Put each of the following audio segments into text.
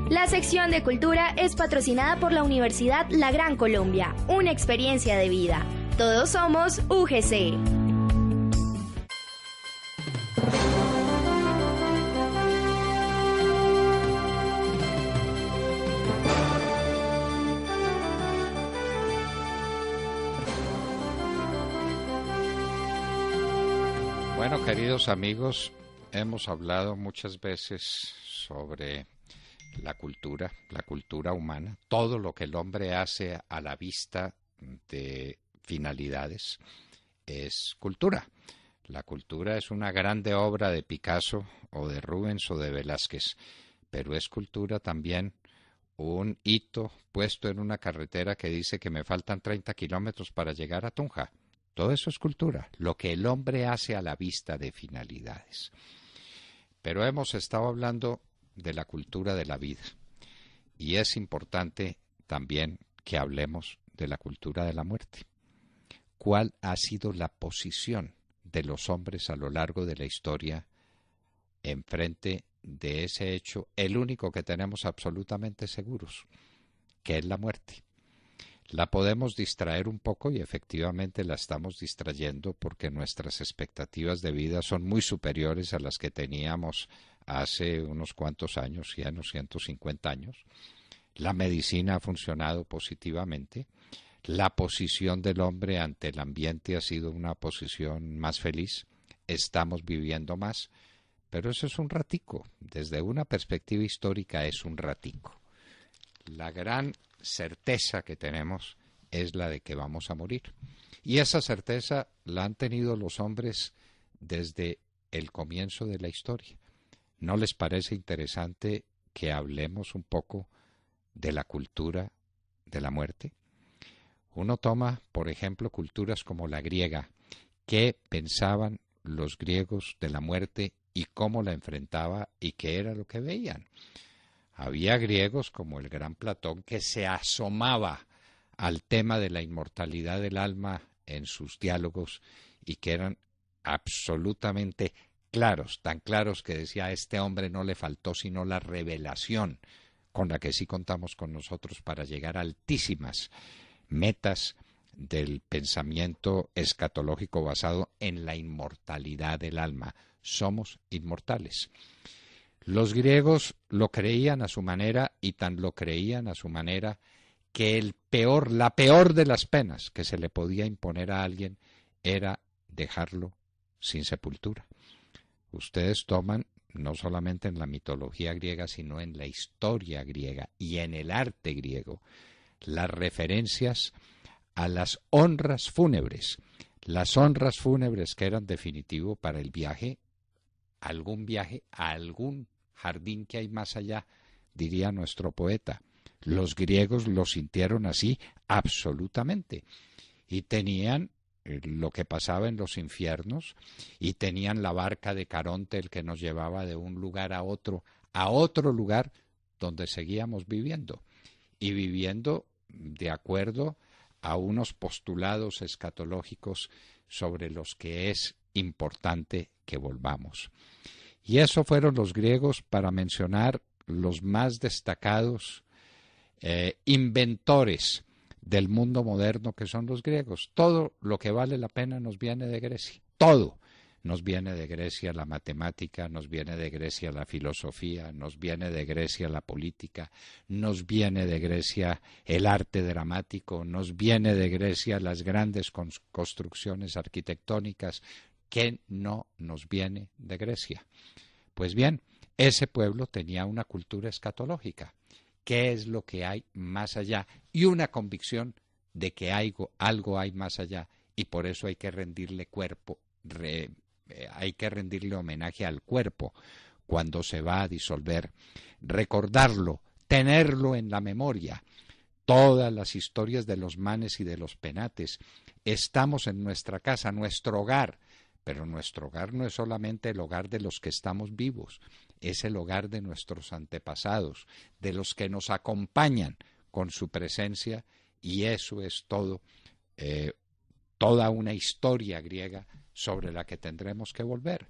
La sección de cultura es patrocinada por la Universidad La Gran Colombia, una experiencia de vida. Todos somos UGC. Bueno, queridos amigos, hemos hablado muchas veces sobre la cultura humana, todo lo que el hombre hace a la vista de finalidades es cultura. La cultura es una grande obra de Picasso o de Rubens o de Velázquez, pero es cultura también un hito puesto en una carretera que dice que me faltan 30 kilómetros para llegar a Tunja. Todo eso es cultura, lo que el hombre hace a la vista de finalidades. Pero hemos estado hablando de la cultura de la vida y es importante también que hablemos de la cultura de la muerte. ¿Cuál ha sido la posición de los hombres a lo largo de la historia en frente de ese hecho, el único que tenemos absolutamente seguros, que es la muerte? La podemos distraer un poco y efectivamente la estamos distrayendo porque nuestras expectativas de vida son muy superiores a las que teníamos hace unos cuantos años, 100 o 150 años. La medicina ha funcionado positivamente. La posición del hombre ante el ambiente ha sido una posición más feliz. Estamos viviendo más. Pero eso es un ratico. Desde una perspectiva histórica es un ratico. La gran certeza que tenemos es la de que vamos a morir. Y esa certeza la han tenido los hombres desde el comienzo de la historia. ¿No les parece interesante que hablemos un poco de la cultura de la muerte? Uno toma, por ejemplo, culturas como la griega. ¿Qué pensaban los griegos de la muerte y cómo la enfrentaba y qué era lo que veían? Había griegos como el gran Platón que se asomaba al tema de la inmortalidad del alma en sus diálogos y que eran absolutamente claros, tan claros que decía a este hombre no le faltó sino la revelación con la que sí contamos con nosotros para llegar a altísimas metas del pensamiento escatológico basado en la inmortalidad del alma. Somos inmortales. Los griegos lo creían a su manera y tan lo creían a su manera que la peor de las penas que se le podía imponer a alguien era dejarlo sin sepultura. Ustedes toman, no solamente en la mitología griega, sino en la historia griega y en el arte griego, las referencias a las honras fúnebres. Las honras fúnebres que eran definitivo para el viaje a algún jardín que hay más allá, diría nuestro poeta. Los griegos lo sintieron así absolutamente y tenían lo que pasaba en los infiernos y tenían la barca de Caronte, el que nos llevaba de un lugar a otro lugar donde seguíamos viviendo y viviendo de acuerdo a unos postulados escatológicos sobre los que es importante que volvamos. Y eso fueron los griegos, para mencionar los más destacados inventores del mundo moderno que son los griegos. Todo lo que vale la pena nos viene de Grecia. Todo nos viene de Grecia la matemática, nos viene de Grecia la filosofía, nos viene de Grecia la política, nos viene de Grecia el arte dramático, nos viene de Grecia las grandes construcciones arquitectónicas. ¿Qué no nos viene de Grecia? Pues bien, ese pueblo tenía una cultura escatológica. ¿Qué es lo que hay más allá? Y una convicción de que algo hay más allá y por eso hay que rendirle hay que rendirle homenaje al cuerpo cuando se va a disolver, recordarlo, tenerlo en la memoria. Todas las historias de los manes y de los penates. Estamos en nuestra casa, nuestro hogar, pero nuestro hogar no es solamente el hogar de los que estamos vivos, es el hogar de nuestros antepasados, de los que nos acompañan con su presencia, y eso es todo, toda una historia griega sobre la que tendremos que volver.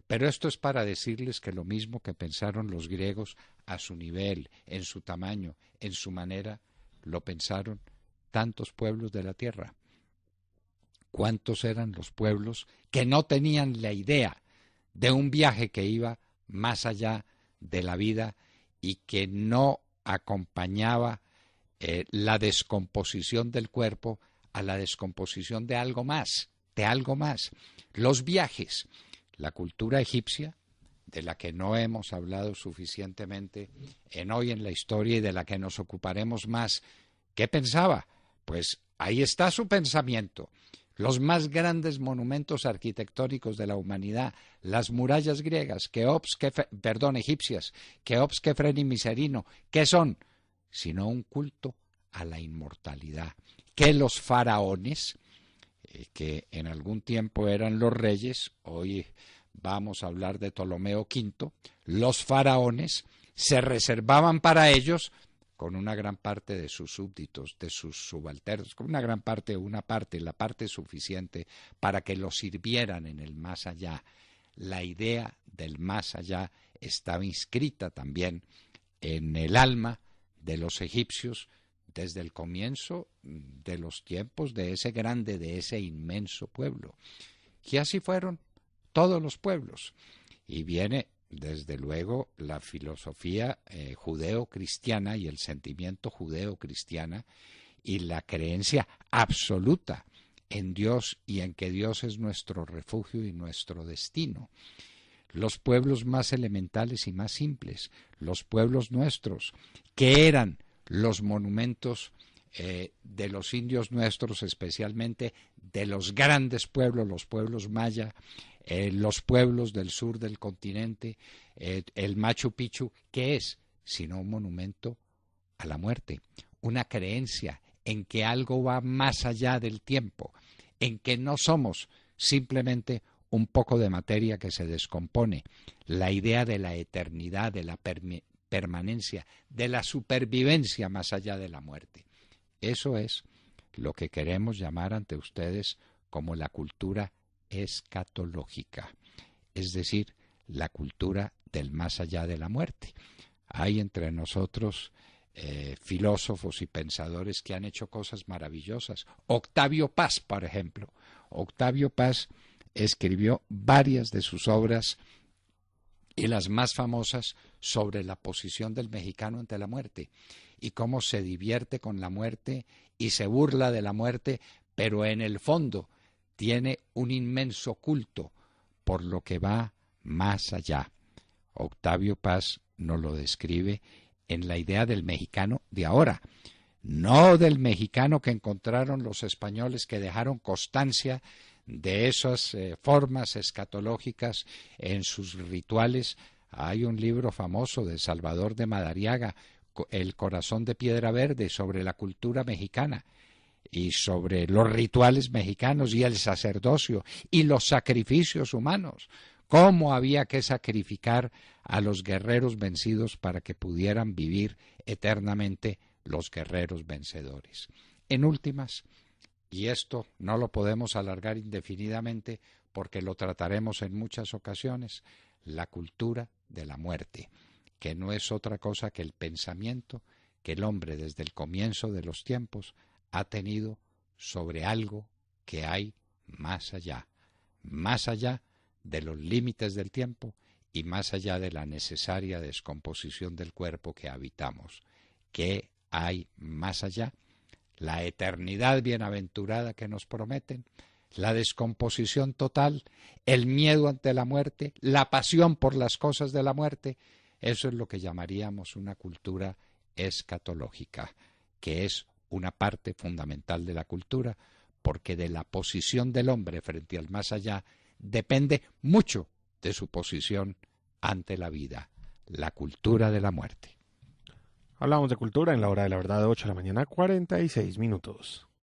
Pero esto es para decirles que lo mismo que pensaron los griegos a su nivel, en su tamaño, en su manera, lo pensaron tantos pueblos de la tierra. ¿Cuántos eran los pueblos que no tenían la idea de un viaje que iba más allá de la vida y que no acompañaba la descomposición del cuerpo a la descomposición de algo más, de algo más? Los viajes, la cultura egipcia, de la que no hemos hablado suficientemente hoy en la historia y de la que nos ocuparemos más. ¿Qué pensaba? Pues ahí está su pensamiento. Los más grandes monumentos arquitectónicos de la humanidad, las murallas griegas, egipcias, Keops, Kefren y Miserino, ¿qué son? Sino un culto a la inmortalidad. Que los faraones, que en algún tiempo eran los reyes, hoy vamos a hablar de Ptolomeo V, los faraones se reservaban para ellos, con una gran parte de sus súbditos, de sus subalternos, con una parte, la parte suficiente para que los sirvieran en el más allá. La idea del más allá estaba inscrita también en el alma de los egipcios desde el comienzo de los tiempos de ese grande, de ese inmenso pueblo. Y así fueron todos los pueblos. Y viene desde luego la filosofía judeo-cristiana y el sentimiento judeo-cristiana y la creencia absoluta en Dios y en que Dios es nuestro refugio y nuestro destino. Los pueblos más elementales y más simples, los pueblos nuestros, que eran los monumentos de los indios nuestros, especialmente de los grandes pueblos, los pueblos maya, los pueblos del sur del continente, el Machu Picchu, ¿qué es? Sino un monumento a la muerte, una creencia en que algo va más allá del tiempo, en que no somos simplemente un poco de materia que se descompone, la idea de la eternidad, de la permanencia, de la supervivencia más allá de la muerte. Eso es lo que queremos llamar ante ustedes como la cultura escatológica, es decir, la cultura del más allá de la muerte. Hay entre nosotros filósofos y pensadores que han hecho cosas maravillosas. Octavio Paz, por ejemplo. Octavio Paz escribió varias de sus obras y las más famosas sobre la posición del mexicano ante la muerte y cómo se divierte con la muerte y se burla de la muerte, pero en el fondo tiene un inmenso culto por lo que va más allá. Octavio Paz nos lo describe en la idea del mexicano de ahora, no del mexicano que encontraron los españoles que dejaron constancia de esas formas escatológicas en sus rituales. Hay un libro famoso de Salvador de Madariaga, El corazón de piedra verde, sobre la cultura mexicana y sobre los rituales mexicanos y el sacerdocio y los sacrificios humanos, cómo había que sacrificar a los guerreros vencidos para que pudieran vivir eternamente los guerreros vencedores. En últimas, y esto no lo podemos alargar indefinidamente porque lo trataremos en muchas ocasiones, la cultura de la muerte, que no es otra cosa que el pensamiento que el hombre desde el comienzo de los tiempos ha tenido sobre algo que hay más allá de los límites del tiempo y más allá de la necesaria descomposición del cuerpo que habitamos. ¿Qué hay más allá? La eternidad bienaventurada que nos prometen, la descomposición total, el miedo ante la muerte, la pasión por las cosas de la muerte. Eso es lo que llamaríamos una cultura escatológica, que es una parte fundamental de la cultura, porque de la posición del hombre frente al más allá depende mucho de su posición ante la vida, la cultura de la muerte. Hablamos de cultura en la hora de la verdad, 8 de la mañana, 46 minutos.